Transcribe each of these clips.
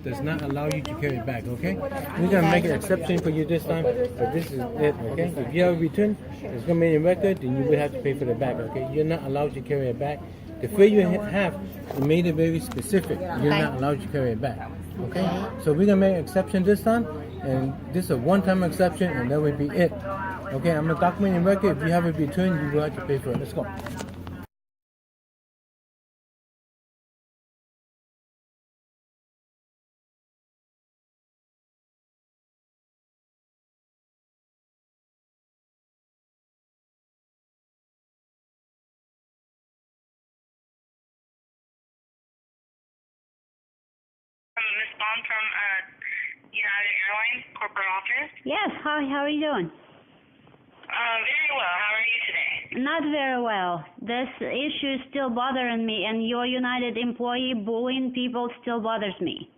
Does not allow you to carry it back, okay? We're gonna make an exception for you this time, but this is it, okay? If you have a return, it's gonna be in your record, then you would have to pay for the bag, okay? You're not allowed to carry it back. The fare you have, it made it very specific. You're not allowed to carry it back, okay? So we're gonna make an exception this time, and this is a one-time exception, and that would be it. Okay, I'm gonna document your record. If you have a return, you will have to pay for it. Let's go. Miss Bond from United Airlines Corporate Office. Yes, hi, how are you doing? Very well. How are you today? Not very well. This issue is still bothering me, and your United employee bullying people still bothers me.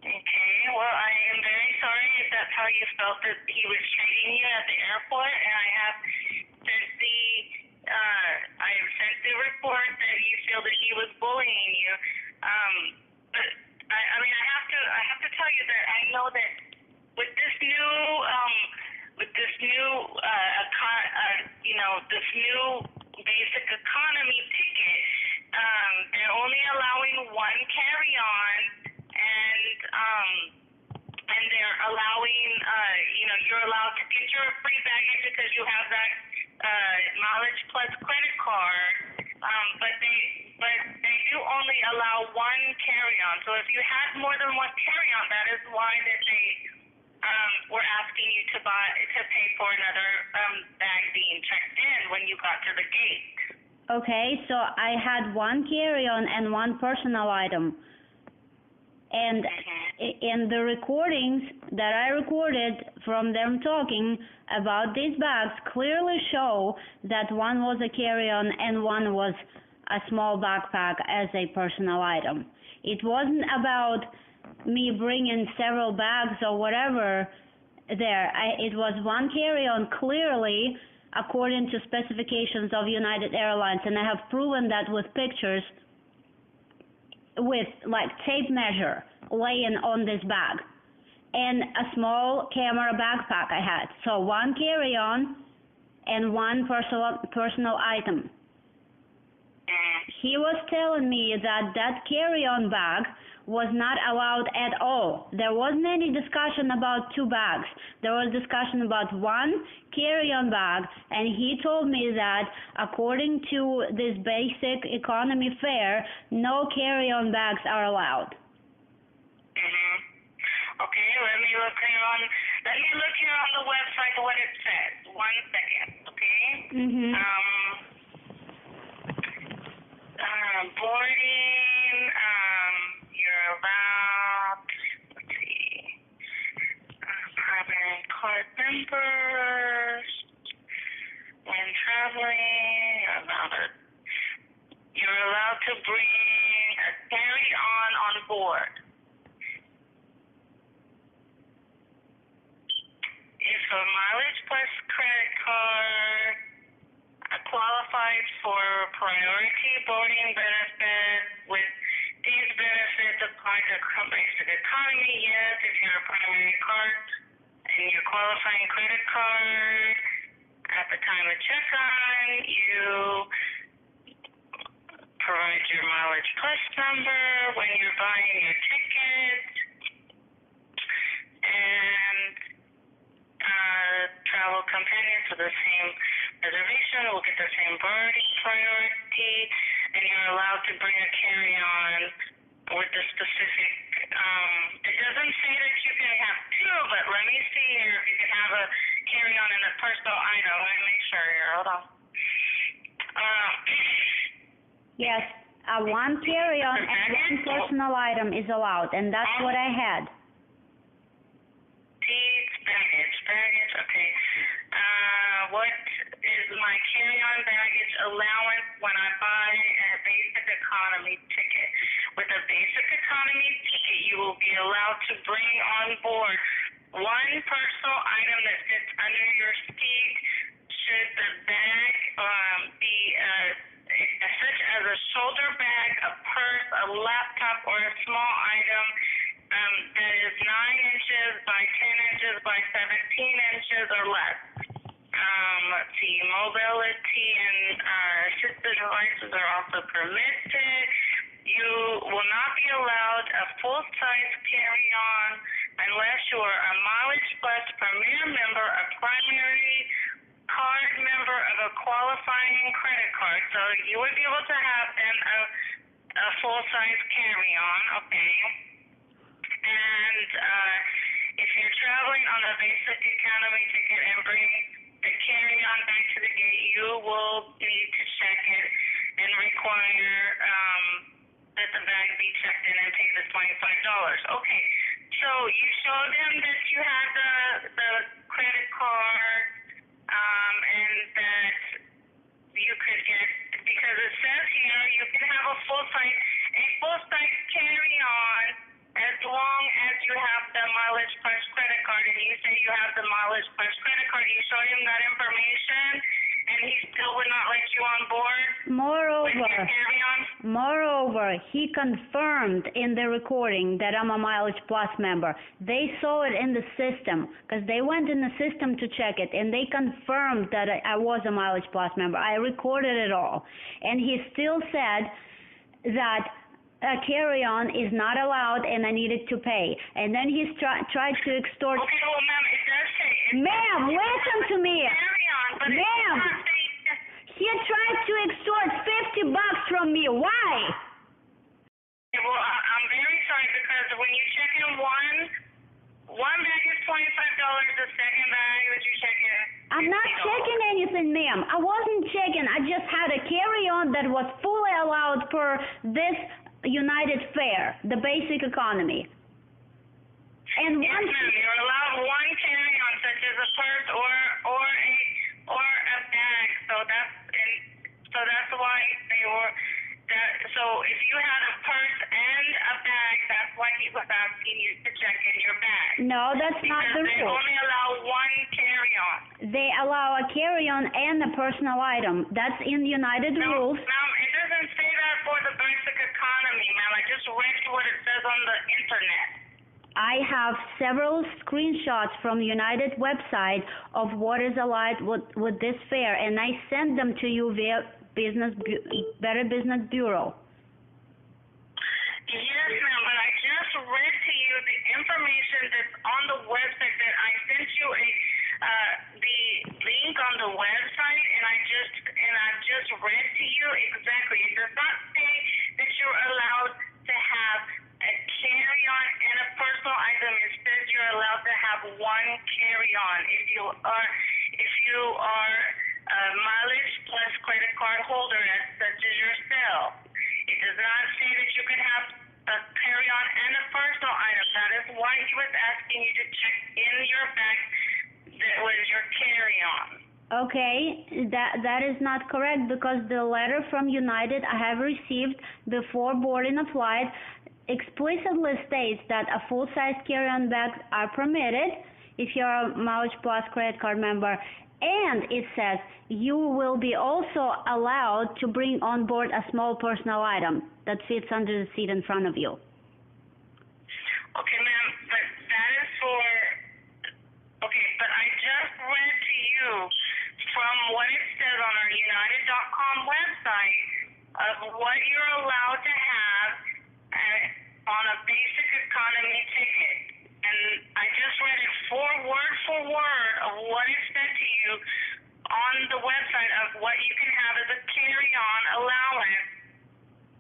Okay, well, I am very sorry if that's how you felt that he was treating you at the airport, and I have sent the report that you feel that he was bullying you. But I mean, I have to tell you that I know that with this new this new basic economy ticket, they're only allowing one carry-on, and they're allowing you're allowed to get your free baggage because you have that Mileage Plus credit card, but they do only allow one carry-on. So if you had more than one carry-on, that is why that they were asking you to pay for another bag being checked in when you got to the gate. Okay, so I had one carry-on and one personal item. And in the recordings that I recorded from them talking about these bags clearly show that one was a carry-on and one was a small backpack as a personal item. It wasn't about me bringing several bags or whatever there. It was one carry-on clearly according to specifications of United Airlines, and I have proven that with pictures with like tape measure laying on this bag and a small camera backpack I had. So one carry-on and one personal item. He was telling me that carry-on bag was not allowed at all. There wasn't any discussion about two bags. There was discussion about one carry-on bag, and he told me that according to this basic economy fare, no carry-on bags are allowed. Okay, let me look here on the website what it says. 1 second, okay? Boarding, you're allowed, let's see, primary card members, when traveling, you're allowed to bring a carry-on board. If a Mileage Plus credit card qualifies for priority boarding benefit, with these benefits apply to basic economy, yes. If you're a primary card and your qualifying credit card, at the time of check-on, you provide your Mileage Plus number when you're buying your ticket, and travel companions with the same reservation will get the same priority, and you're allowed to bring a carry-on with the specific, it doesn't say that you can have two, but let me see here if you can have a carry-on and a personal item. Let me make sure here. Hold on. Yes, one carry-on and one personal item is allowed, and that's what I had. Baggage, okay. What is my carry-on baggage allowance when I buy a basic economy ticket? With a basic economy ticket, you will be allowed to bring on board one personal item that fits under your seat should the bag be such as a shoulder bag, a purse, a laptop, or a small item that is 9 inches by 10 inches by 17 inches or less. Let's see, mobility and assistive devices are also permitted. You will not be allowed a full-size carry-on unless you are a Mileage Plus Premier member, a primary card member of a qualifying credit card. So you would be able to have then a full-size carry-on, okay? And if you're traveling on a basic economy ticket and bring a carry-on back to the gate, you will need to check it and require that the bag be checked in and pay the $25. Okay, so you show them that you had the credit card and that you could get, because it says here you can have a full-size carry-on as long as you have the Mileage Plus credit card, and you say you have the Mileage Plus credit card. You show him that information, and he still would not let you on board with your carry-on? Moreover, he confirmed in the recording that I'm a Mileage Plus member. They saw it in the system, because they went in the system to check it, and they confirmed that I was a Mileage Plus member. I recorded it all. And he still said that a carry-on is not allowed and I needed to pay. And then he tried to extort... Okay, well, ma'am, it does say... Ma'am, listen to me. Carry-on, but ma'am, he tried to extort $50 from me. Why? Well, I'm very sorry, because when you check in one bag is $25, the second bag that you check in... I'm not checking anything, ma'am. I wasn't checking. I just had a carry-on that was fully allowed per this United fare, the basic economy. And yes, ma'am, you're allowed one carry-on, such as a purse or a bag. So that's why they were that. So if you had a purse and a bag, that's why he was asking you to check in your bag. No, that's not the rule. They only allow one carry-on. They allow a carry-on and a personal item. That's in the United rules. Ma'am, it doesn't say that for the basic economy, ma'am. I just read what it says on the internet. I have several screenshots from United website of what is allowed with this fare, and I send them to you via Better Business Bureau. Yes, ma'am, but I just read to you the information that's on the website that I sent you the link on the website, and I just read to you exactly. It does not say that you're allowed to have a carry-on and a personal item. It says you're allowed to have one carry-on. If you are a Mileage Plus credit card holder, such as yourself, it does not say that you can have a carry-on and a personal item. That is why he was asking you to check in your bag that was your carry-on. Okay, that is not correct, because the letter from United I have received before boarding a flight explicitly states that a full-size carry-on bags are permitted if you're a Mileage Plus credit card member, and it says you will be also allowed to bring on board a small personal item that fits under the seat in front of you. Okay, ma'am, but that is for... Okay, but I just read to you from what it says on our United.com website of what you're allowed to have on a basic economy ticket. And I just read it word for word of what it said to you on the website of what you can have as a carry-on allowance.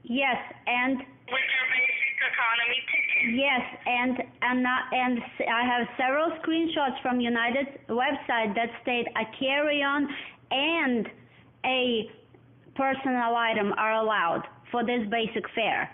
Yes, and with your basic economy ticket. Yes, and I have several screenshots from United's website that state a carry-on and a personal item are allowed for this basic fare.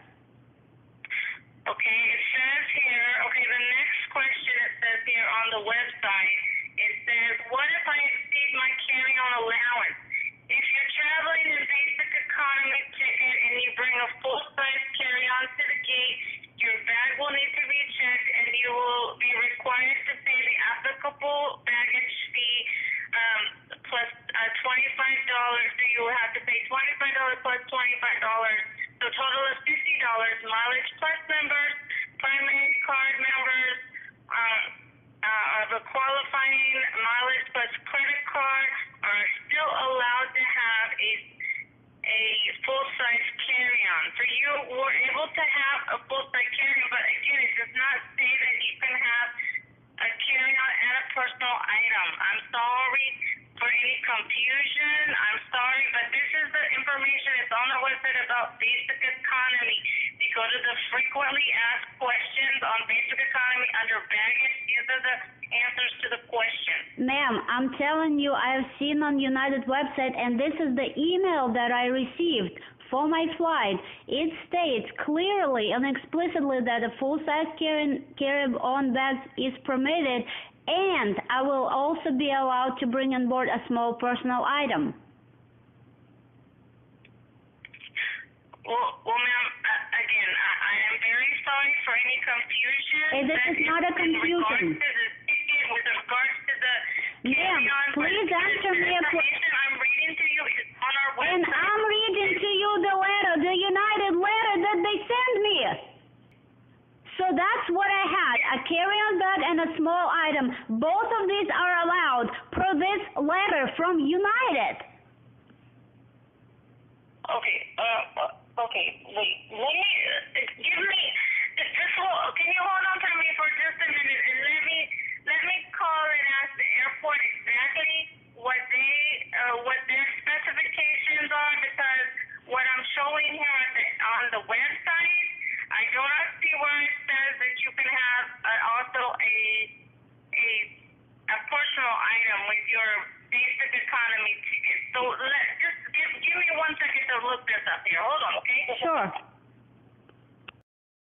Okay, it says here, the next question it says here on the website, it says, what if I exceed my carry-on allowance? If you're traveling in basic economy ticket and you bring a full-size carry-on to the gate, your bag will need to be checked and you will be required to pay the applicable baggage fee plus $25. So you will have to pay $25 plus $25 frequently asked questions on basic economy under baggage. These are the answers to the questions. Ma'am, I'm telling you, I've seen on United website, and this is the email that I received for my flight. It states clearly and explicitly that a full-size carry-on bag is permitted, and I will also be allowed to bring on board a small personal item. Well, ma'am, again, I am very sorry for any confusion. This is not a confusion. With regards to the Ma'am, please answer me a question. I'm reading to you on our website. And I'm reading to you the letter, the United letter that they sent me. So that's what I had, a carry-on bag and a small item. Both of these are allowed per this letter from United. Okay, wait. Let me, can you hold on to me for just a minute and let me call and ask the airport exactly what their specifications are, because what I'm showing here on the website, I do not see where it says that you can have also a personal item with your basic economy ticket. So just give me 1 second to look this up here. Hold on, okay? Sure.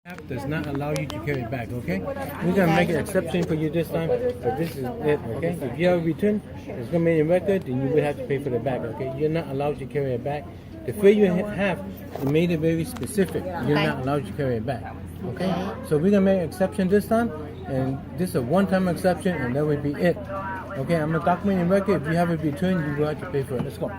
App does not allow you to carry it back, okay? We're gonna make an exception for you this time, but this is it, okay? If you have a return, it's gonna be in record, then you would have to pay for the bag, okay? You're not allowed to carry it back. The fare you have, you made it very specific. You're not allowed to carry it back, okay? So we're gonna make an exception this time, and this is a one-time exception, and that would be it. Okay, I'm gonna document in record. If you have a return, you will have to pay for it. Let's go.